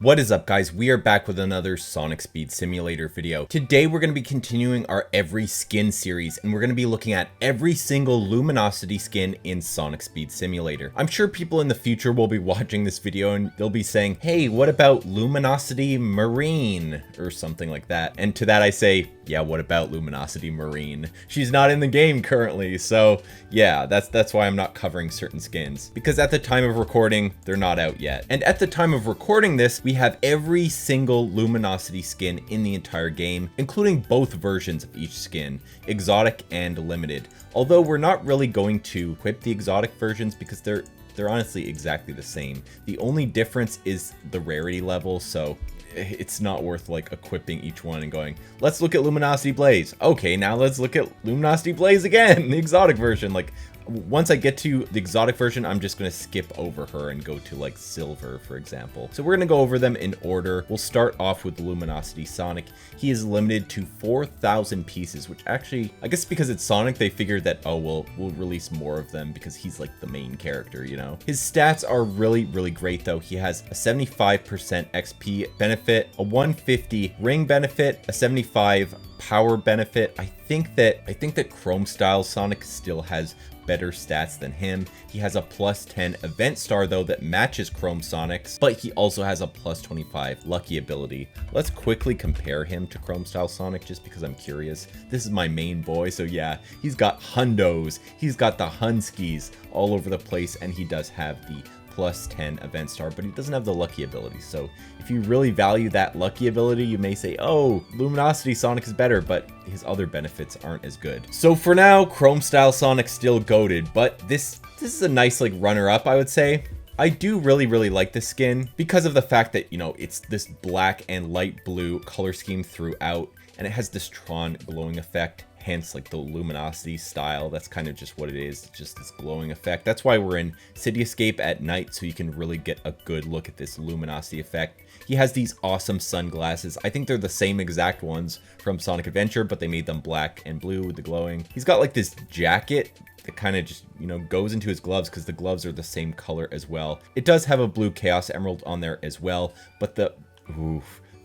What is up, guys? We are back with another Sonic Speed Simulator video. Today we're going to be continuing our every skin series, and we're going to be looking at every single Luminosity skin in Sonic Speed Simulator. I'm sure people in the future will be watching this video and they'll be saying, hey, what about Luminosity Marine? Or something like that. And to that I say, yeah, what about Luminosity Marine? She's not in the game currently, so yeah, that's why I'm not covering certain skins. Because at the time of recording, they're not out yet. And at the time of recording this, we have every single Luminosity skin in the entire game, including both versions of each skin, exotic and limited. Although we're not really going to equip the exotic versions because they're honestly exactly the same. The only difference is the rarity level, so it's not worth like equipping each one and going, let's look at Luminosity Blaze. Okay, now let's look at Luminosity Blaze again, the exotic version. Like, once I get to the exotic version, I'm just going to skip over her and go to like Silver, for example. So we're going to go over them in order. We'll start off with Luminosity Sonic. He is limited to 4,000 pieces, which actually, I guess because it's Sonic, they figured that, oh, we'll release more of them because he's like the main character, you know? His stats are really, really great though. He has a 75% XP benefit, a 150 ring benefit, a 75 power benefit. I think that Chrome Style Sonic still has better stats than him. He has a plus 10 event star though that matches Chrome Sonic's, but he also has a plus 25 lucky ability. Let's quickly compare him to Chrome Style Sonic just because I'm curious. This is my main boy, so yeah, he's got hundos, he's got the hunskies all over the place, and he does have the plus 10 event star, but he doesn't have the lucky ability. So if you really value that lucky ability, you may say, oh, Luminosity Sonic is better, but his other benefits aren't as good. So for now, Chrome Style Sonic still goated, but this is a nice like runner-up, I would say. I do really like this skin because of the fact that, you know, it's this black and light blue color scheme throughout, and it has this Tron glowing effect. Hence like the Luminosity style. That's kind of just what it is, just this glowing effect. That's why we're in Cityscape at night, so you can really get a good look at this Luminosity effect. He has these awesome sunglasses. I think they're the same exact ones from Sonic Adventure, but they made them black and blue with the glowing. He's got like this jacket that kind of just, you know, goes into his gloves because the gloves are the same color as well. It does have a blue Chaos Emerald on there as well, but the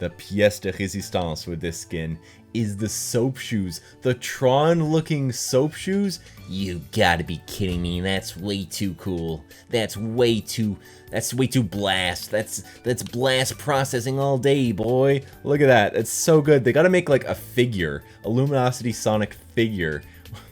pièce de résistance with this skin is the soap shoes. The Tron looking soap shoes? You gotta be kidding me. That's way too cool. That's way too blast. That's blast processing all day, boy. Look at that. It's so good. They gotta make like a figure, a Luminosity Sonic figure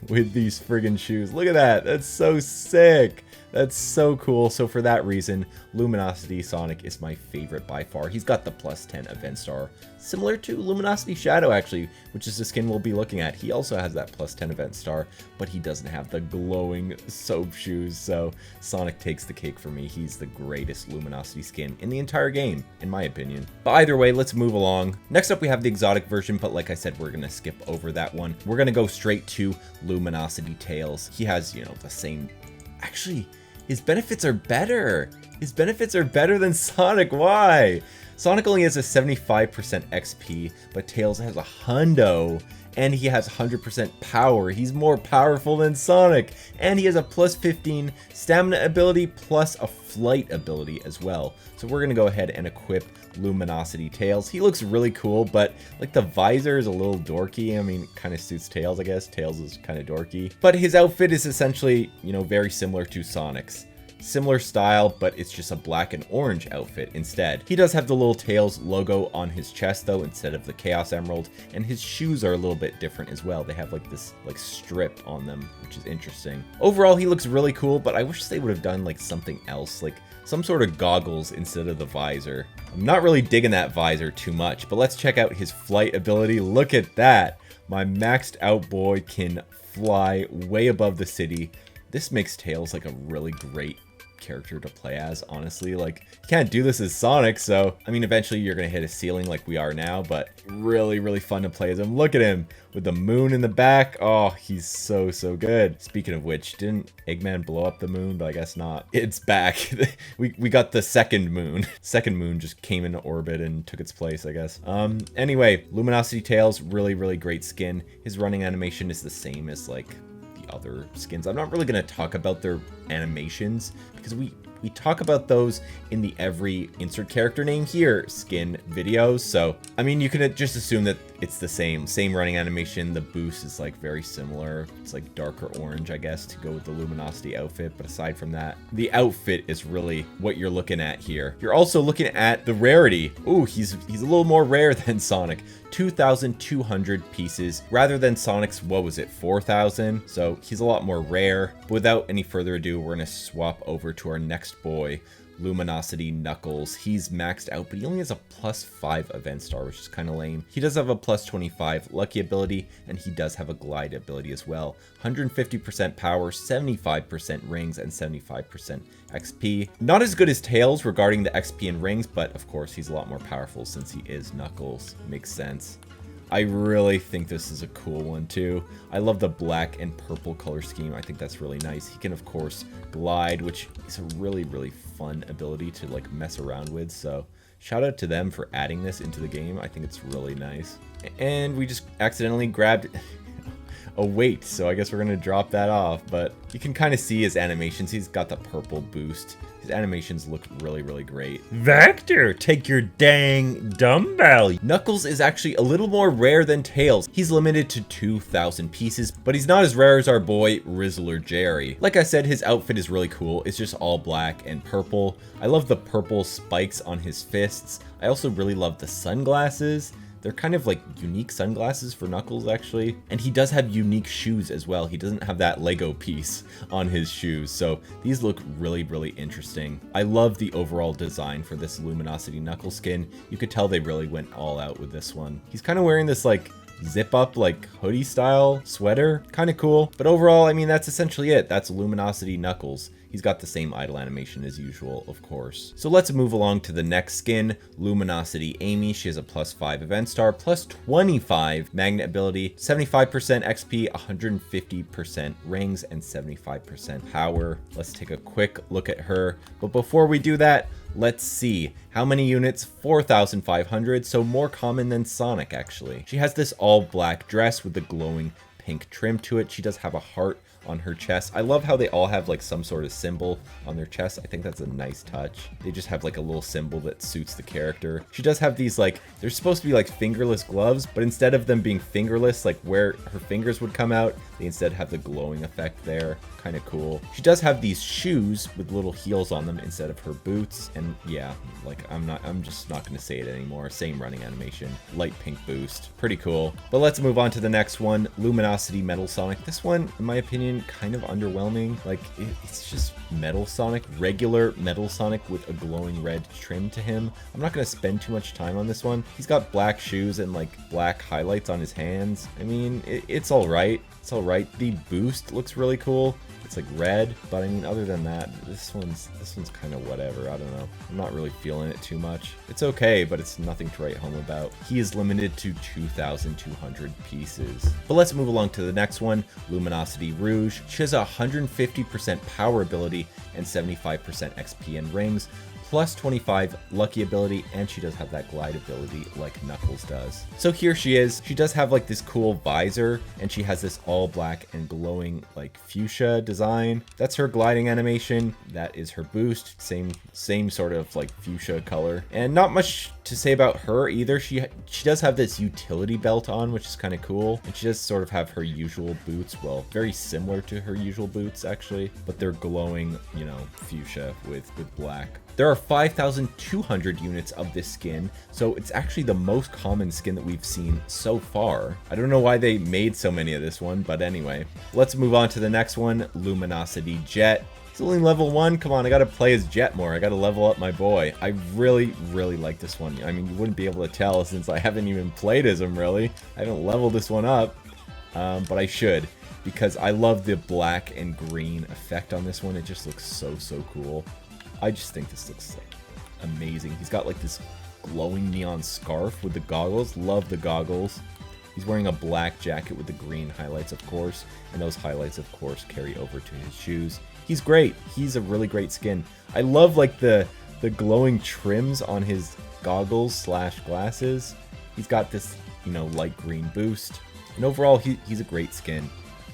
with these friggin' shoes. Look at that. That's so sick. That's so cool. So for that reason, Luminosity Sonic is my favorite by far. He's got the plus 10 event star, similar to Luminosity Shadow actually, which is the skin we'll be looking at. He also has that plus 10 event star, but he doesn't have the glowing soap shoes. So Sonic takes the cake for me. He's the greatest Luminosity skin in the entire game, in my opinion. But either way, let's move along. Next up, we have the exotic version, but like I said, we're gonna skip over that one. We're gonna go straight to Luminosity Tails. He has, you know, the same, actually, his benefits are better. His benefits are better than Sonic. Why? Sonic only has a 75% XP, but Tails has a hundo, and he has 100% power. He's more powerful than Sonic, and he has a plus 15 stamina ability plus a flight ability as well. So we're gonna go ahead and equip Luminosity Tails. He looks really cool, but like the visor is a little dorky. I mean, it kind of suits Tails, I guess. Tails is kind of dorky, but his outfit is essentially, you know, very similar to Sonic's. Similar style, but it's just a black and orange outfit instead. He does have the little Tails logo on his chest though, instead of the Chaos Emerald, and his shoes are a little bit different as well. They have like this like strip on them, which is interesting. Overall, he looks really cool, but I wish they would have done like something else, like some sort of goggles instead of the visor. I'm not really digging that visor too much, but let's check out his flight ability. Look at that. My maxed out boy can fly way above the city. This makes Tails like a really great character to play as, honestly. Like, you can't do this as Sonic, so I mean, eventually you're gonna hit a ceiling like we are now, but really fun to play as him. Look at him with the moon in the back. Oh, he's so good. Speaking of which, didn't Eggman blow up the moon? But I guess not. It's back. we got the second moon. Second moon just came into orbit and took its place, I guess. Anyway, Luminosity Tails, really great skin. His running animation is the same as like other skins. I'm not really going to talk about their animations because we We talk about those in the every insert character name here skin videos. So, I mean, you can just assume that it's the same running animation. The boost is like very similar. It's like darker orange, I guess, to go with the Luminosity outfit. But aside from that, the outfit is really what you're looking at here. You're also looking at the rarity. Ooh, he's a little more rare than Sonic. 2,200 pieces rather than Sonic's, what was it, 4,000? So he's a lot more rare. But without any further ado, we're gonna swap over to our next boy, Luminosity Knuckles. He's maxed out, but he only has a +5 event star, which is kind of lame. He does have a +25 lucky ability, and he does have a glide ability as well. 150% power, 75% rings, and 75% XP. Not as good as Tails regarding the XP and rings, but of course he's a lot more powerful since he is Knuckles. Makes sense. I really think this is a cool one too. I love the black and purple color scheme. I think that's really nice. He can of course glide, which is a really fun ability to like mess around with. So shout out to them for adding this into the game. I think it's really nice. And we just accidentally grabbed a weight, so I guess we're gonna drop that off. But you can kind of see his animations. He's got the purple boost. His animations look really great. Vector, take your dang dumbbell. Knuckles is actually a little more rare than Tails. He's limited to 2,000 pieces, but he's not as rare as our boy Rizzler Jerry. Like I said, his outfit is really cool. It's just all black and purple. I love the purple spikes on his fists. I also really love the sunglasses. They're kind of like unique sunglasses for Knuckles, actually. And he does have unique shoes as well. He doesn't have that Lego piece on his shoes. So these look really interesting. I love the overall design for this Luminosity Knuckles skin. You could tell they really went all out with this one. He's kind of wearing this like zip up like hoodie style sweater. Kind of cool. But overall, I mean, that's essentially it. That's Luminosity Knuckles. He's got the same idle animation as usual, of course. So let's move along to the next skin, Luminosity Amy. She has a +5 event star, +25 magnet ability, 75% XP, 150% rings, and 75% power. Let's take a quick look at her. But before we do that, let's see. How many units? 4,500, so more common than Sonic, actually. She has this all black dress with the glowing pink trim to it. She does have a heart on her chest. I love how they all have like some sort of symbol on their chest. I think that's a nice touch. They just have like a little symbol that suits the character. She does have these like, they're supposed to be like fingerless gloves, but instead of them being fingerless, like where her fingers would come out, they instead have the glowing effect there. Kind of cool. She does have these shoes with little heels on them instead of her boots. And yeah, like I'm just not going to say it anymore. Same running animation, light pink boost. Pretty cool. But let's move on to the next one, Luminosity Metal Sonic. This one, in my opinion, kind of underwhelming. Like it's just Metal Sonic, regular Metal Sonic with a glowing red trim to him. I'm not going to spend too much time on this one. He's got black shoes and like black highlights on his hands. I mean, it's all right. It's all right. The boost looks really cool. It's like red, but I mean, other than that, this one's kind of whatever. I don't know. I'm not really feeling it too much. It's okay, but it's nothing to write home about. He is limited to 2,200 pieces. But let's move along to the next one, Luminosity Rouge. She has a 150% power ability and 75% XP and rings, +25 lucky ability, and she does have that glide ability like Knuckles does. So here she is. She does have like this cool visor, and she has this all black and glowing like fuchsia design. That's her gliding animation. That is her boost. Same sort of like fuchsia color. And not much to say about her either. She does have this utility belt on, which is kind of cool. And she does sort of have her usual boots. Well, very similar to her usual boots actually, but they're glowing, you know, fuchsia with black. There are 5,200 units of this skin, so it's actually the most common skin that we've seen so far. I don't know why they made so many of this one, but anyway. Let's move on to the next one, Luminosity Jet. He's only level 1. Come on, I gotta play as Jet more. I gotta level up my boy. I really like this one. I mean, you wouldn't be able to tell since I haven't even played as him, really. I haven't leveled this one up, but I should, because I love the black and green effect on this one. It just looks so cool. I just think this looks like amazing. He's got like this glowing neon scarf with the goggles. Love the goggles. He's wearing a black jacket with the green highlights, of course, and those highlights, of course, carry over to his shoes. He's great. He's a really great skin. I love like the glowing trims on his goggles slash glasses. He's got this, you know, light green boost. And overall, he's a great skin.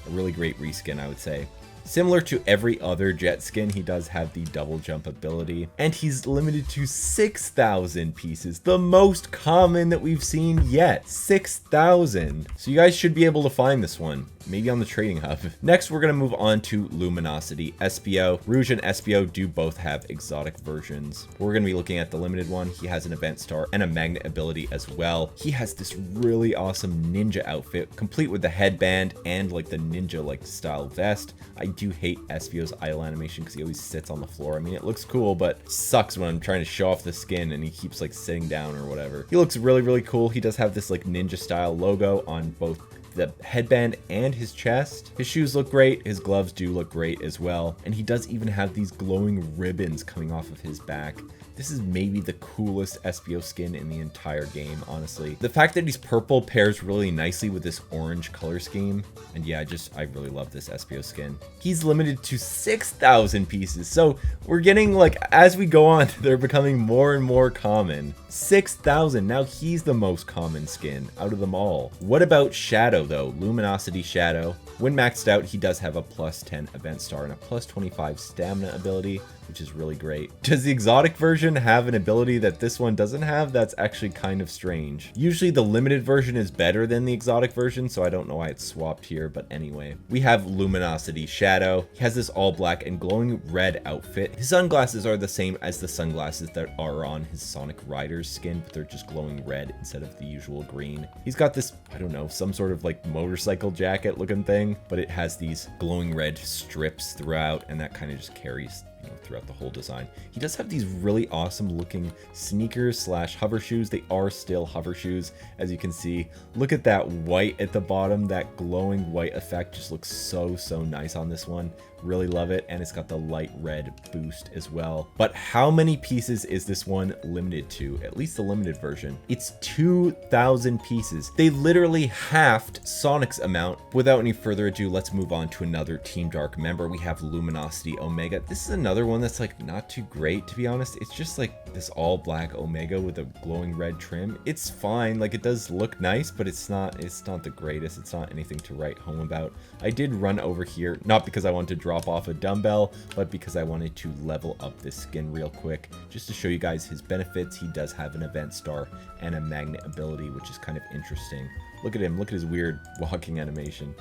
A really great reskin, I would say. Similar to every other jet skin, he does have the double jump ability, and he's limited to 6,000 pieces, the most common that we've seen yet. 6,000. So you guys should be able to find this one, maybe on the trading hub. Next, we're gonna move on to Luminosity Espio. Rouge and Espio do both have exotic versions. We're gonna be looking at the limited one. He has an event star and a magnet ability as well. He has this really awesome ninja outfit, complete with the headband and like the ninja like style vest. I do hate Espio's idle animation because he always sits on the floor. I mean, it looks cool, but sucks when I'm trying to show off the skin and he keeps like sitting down or whatever. He looks really, really cool. He does have this like ninja style logo on both the headband and his chest. His shoes look great. His gloves do look great as well. And he does even have these glowing ribbons coming off of his back. This is maybe the coolest Espio skin in the entire game, honestly. The fact that he's purple pairs really nicely with this orange color scheme. And yeah, I really love this Espio skin. He's limited to 6,000 pieces. So we're getting like, as we go on, they're becoming more and more common. 6,000. Now he's the most common skin out of them all. What about Shadow though? Luminosity Shadow. When maxed out, he does have a +10 event star and a +25 stamina ability, which is really great. Does the exotic version have an ability that this one doesn't have? That's actually kind of strange. Usually the limited version is better than the exotic version, so I don't know why it's swapped here, but anyway. We have Luminosity Shadow. He has this all black and glowing red outfit. His sunglasses are the same as the sunglasses that are on his Sonic Riders skin, but they're just glowing red instead of the usual green. He's got this, I don't know, some sort of like motorcycle jacket looking thing, but it has these glowing red strips throughout, and that kind of just carries throughout the whole design. He does have these really awesome looking sneakers slash hover shoes. They are still hover shoes, as you can see. Look at that white at the bottom. That glowing white effect just looks so nice on this one. Really love it, and it's got the light red boost as well. But how many pieces is this one limited to? At least the limited version. It's 2,000 pieces. They literally halved Sonic's amount. Without any further ado, let's move on to another Team Dark member. We have Luminosity Omega. This is another one that's like not too great, to be honest. It's just like this all black Omega with a glowing red trim. It's fine, like it does look nice, but it's not the greatest. It's not anything to write home about. I did run over here, not because I wanted to drop off a dumbbell, but because I wanted to level up this skin real quick, just to show you guys his benefits. He does have an event star and a magnet ability, which is kind of interesting. Look at him, look at his weird walking animation.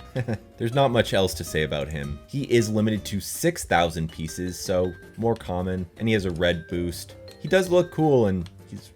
There's not much else to say about him. He is limited to 6,000 pieces, so more common, and he has a red boost. He does look cool, and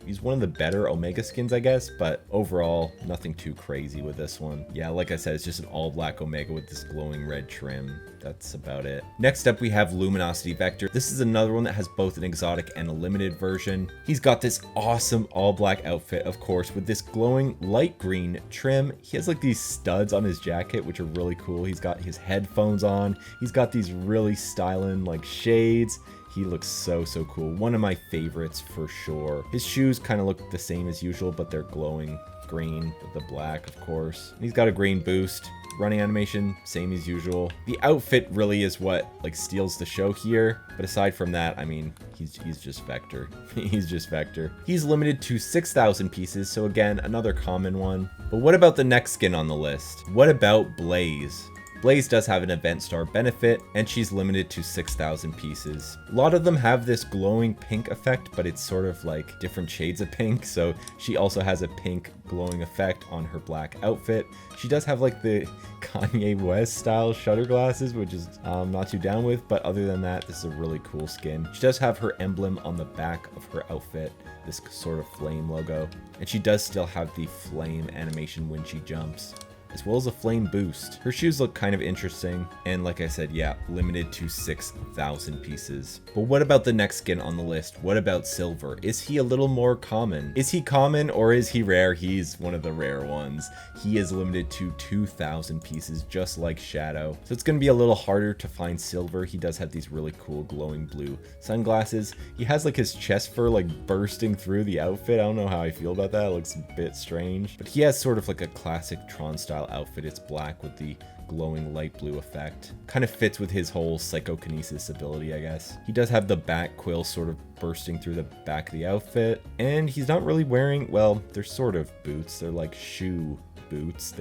he's one of the better Omega skins, I guess, but overall, nothing too crazy with this one. Yeah, like I said, it's just an all black Omega with this glowing red trim. That's about it. Next up, we have Luminosity Vector. This is another one that has both an exotic and a limited version. He's got this awesome all black outfit, of course, with this glowing light green trim. He has like these studs on his jacket, which are really cool. He's got his headphones on. He's got these really styling like shades. He looks so cool. One of my favorites for sure. His shoes kind of look the same as usual, but they're glowing green with the black, of course. And he's got a green boost. Running animation, same as usual. The outfit really is what like steals the show here. But aside from that, I mean, he's just Vector. He's just Vector. He's limited to 6,000 pieces. So again, another common one. But what about the next skin on the list? What about Blaze? Blaze does have an event star benefit, and she's limited to 6,000 pieces. A lot of them have this glowing pink effect, but it's sort of like different shades of pink, so she also has a pink glowing effect on her black outfit. She does have like the Kanye West style shutter glasses, which is not too down with, but other than that, this is a really cool skin. She does have her emblem on the back of her outfit, this sort of flame logo, and she does still have the flame animation when she jumps, as well as a flame boost. Her shoes look kind of interesting, and like I said, yeah, limited to 6,000 pieces. But what about the next skin on the list? What about Silver? Is he a little more common? Is he common or is he rare? He's one of the rare ones. He is limited to 2,000 pieces, just like Shadow. So it's gonna be a little harder to find Silver. He does have these really cool glowing blue sunglasses. He has like his chest fur like bursting through the outfit. I don't know how I feel about that. It looks a bit strange, but he has sort of like a classic Tron style outfit. It's black with the glowing light blue effect. Kind of fits with his whole psychokinesis ability, I guess. He does have the back quill sort of bursting through the back of the outfit, and he's not really wearing, well, they're sort of boots. They're like shoe boots.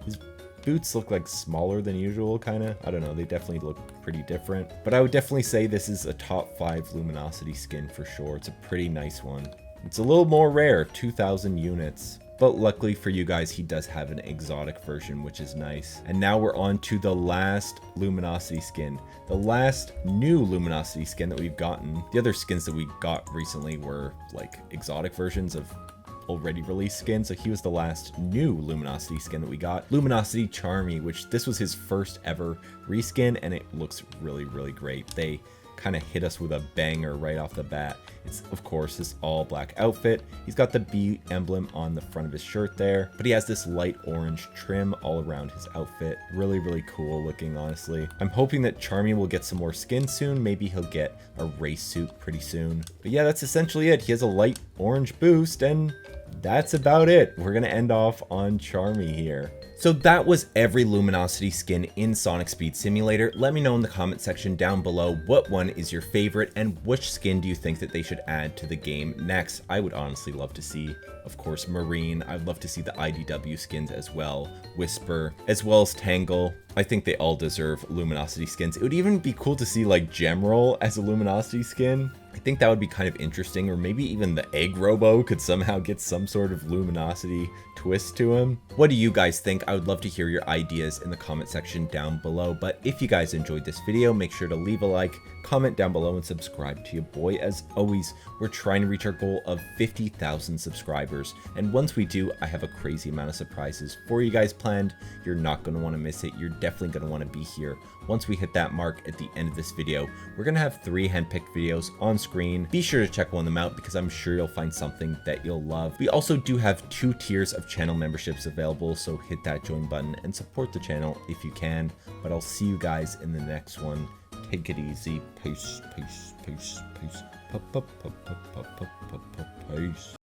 He's boots look like smaller than usual, kind of. I don't know, they definitely look pretty different. But I would definitely say this is a top 5 Luminosity skin for sure. It's a pretty nice one. It's a little more rare, 2,000 units. But luckily for you guys, he does have an exotic version, which is nice. And now we're on to the last Luminosity skin. The last new Luminosity skin that we've gotten. The other skins that we got recently were like exotic versions of already released skins. So he was the last new Luminosity skin that we got. Luminosity Charmmy, which this was his first ever reskin, and it looks really, really great. They kind of hit us with a banger right off the bat. It's of course this all black outfit. He's got the bee emblem on the front of his shirt there, but he has this light orange trim all around his outfit. Really, really cool looking, honestly. I'm hoping that Charmmy will get some more skin soon. Maybe he'll get a race suit pretty soon. But yeah, that's essentially it. He has a light orange boost, and that's about it. We're gonna end off on Charmmy here. So that was every Luminosity skin in Sonic Speed Simulator. Let me know in the comment section down below what one is your favorite and which skin do you think that they should add to the game next. I would honestly love to see, of course, Marine. I'd love to see the IDW skins as well, Whisper, as well as Tangle. I think they all deserve Luminosity skins. It would even be cool to see like Gemroll as a Luminosity skin. I think that would be kind of interesting, or maybe even the Egg Robo could somehow get some sort of Luminosity twist to him. What do you guys think? I would love to hear your ideas in the comment section down below. But if you guys enjoyed this video, make sure to leave a like, comment down below, and subscribe to your boy. As always, we're trying to reach our goal of 50,000 subscribers. And once we do, I have a crazy amount of surprises for you guys planned. You're not going to want to miss it. You're definitely going to want to be here. Once we hit that mark at the end of this video, we're going to have 3 handpicked videos on screen. Be sure to check one of them out because I'm sure you'll find something that you'll love. We also do have 2 tiers of channel memberships available, so hit that join button and support the channel if you can. But I'll see you guys in the next one. Take it easy. Peace, peace, peace, peace. Peace.